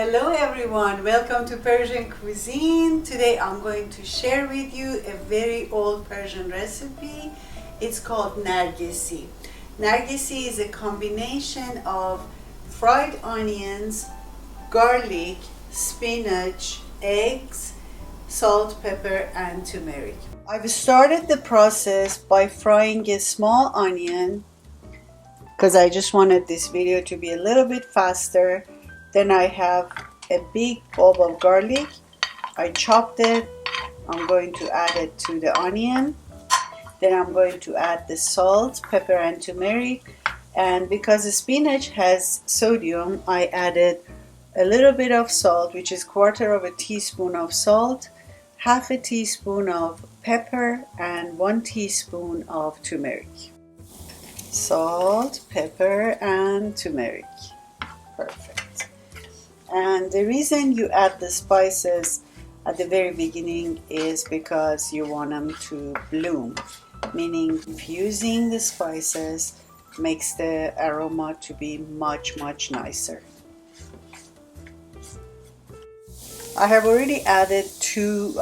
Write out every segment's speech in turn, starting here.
Hello everyone, welcome to Persian Cuisine. Today I'm going to share with you a very old Persian recipe. It's called Nargesi. Nargesi is a combination of fried onions, garlic, spinach, eggs, salt, pepper, and turmeric. I've started the process by frying a small onion because I just wanted this video to be a little bit faster. Then I have a big bulb of garlic. I chopped it. I'm going to add it to the onion. Then I'm going to add the salt, pepper, and turmeric. And because the spinach has sodium, I added a little bit of salt, which is 1/4 teaspoon of salt, 1/2 teaspoon of pepper, and 1 teaspoon of turmeric. Salt, pepper, and turmeric. Perfect. And the reason you add the spices at the very beginning is because you want them to bloom, meaning infusing the spices makes the aroma to be much nicer. I have already added 2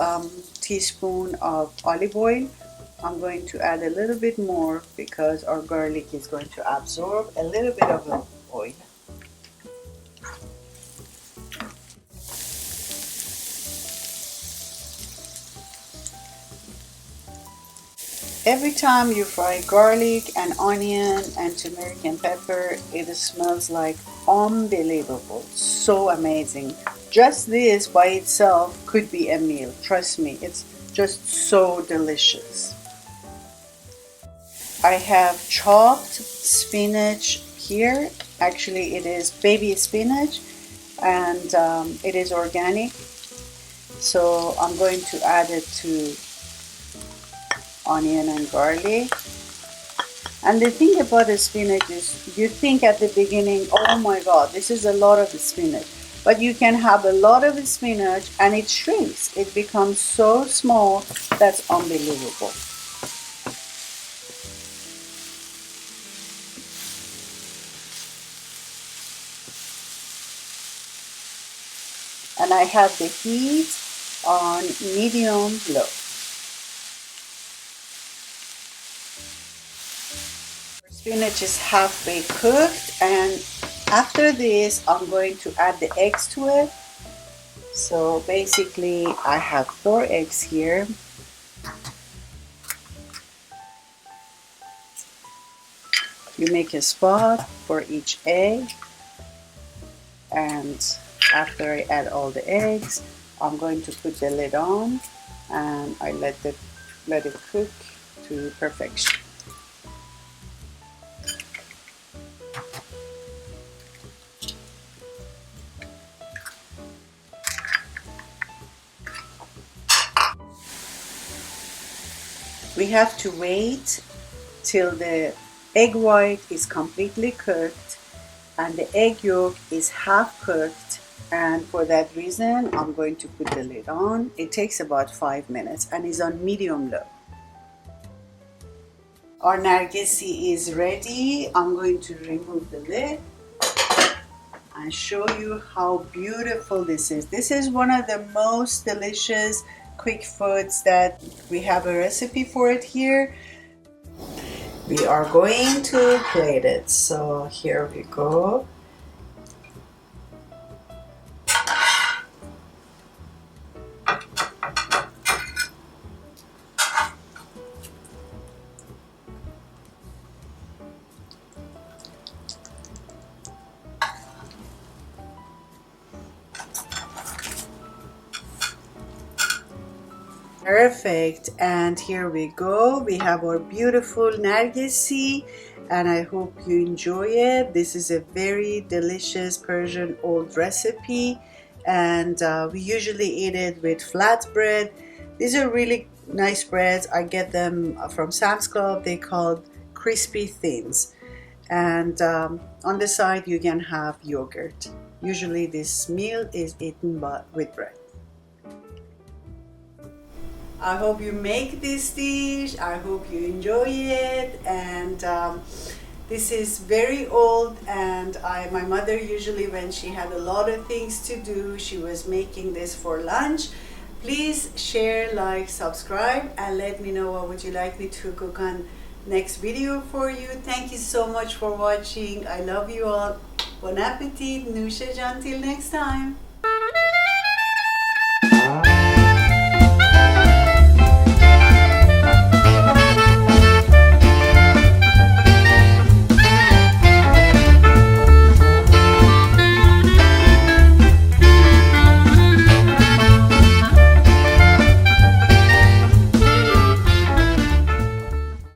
teaspoons of olive oil. I'm going to add a little bit more because our garlic is going to absorb a little bit of the oil. Every time you fry garlic and onion and turmeric and pepper, it smells like unbelievable, so amazing. Just this by itself could be a meal, trust me, it's just so delicious. I have chopped spinach here. Actually, it is baby spinach and it is organic. So I'm going to add it to onion and garlic. And the thing about the spinach is you think at the beginning, oh my god, this is a lot of spinach. But you can have a lot of spinach and it shrinks. It becomes so small, that's unbelievable. And I have the heat on medium low. Spinach is halfway cooked, and after this I'm going to add the eggs to it. So basically I have 4 eggs here. You make a spot for each egg, and after I add all the eggs, I'm going to put the lid on and I let it cook to perfection. We have to wait till the egg white is completely cooked and the egg yolk is half cooked, and for that reason I'm going to put the lid on. It takes about 5 minutes and is on medium low. Our Nargesi is ready. I'm going to remove the lid and show you how beautiful this is. This is one of the most delicious quick foods that we have a recipe for it here. We are going to plate it. So here we go. Perfect, and here we go. We have our beautiful Nargesi, and I hope you enjoy it. This is a very delicious Persian old recipe, and we usually eat it with flatbread. These are really nice breads. I get them from Sam's Club. They called crispy thins, and on the side you can have yogurt. Usually this meal is eaten with bread. I hope you make this dish. I hope you enjoy it, and This is very old, and my mother usually, when she had a lot of things to do, she was making this for lunch. Please share, like, subscribe, and let me know what would you like me to cook on next video for you. Thank you so much for watching. I love you all. Bon appetit. Nusha Jan. Till next time.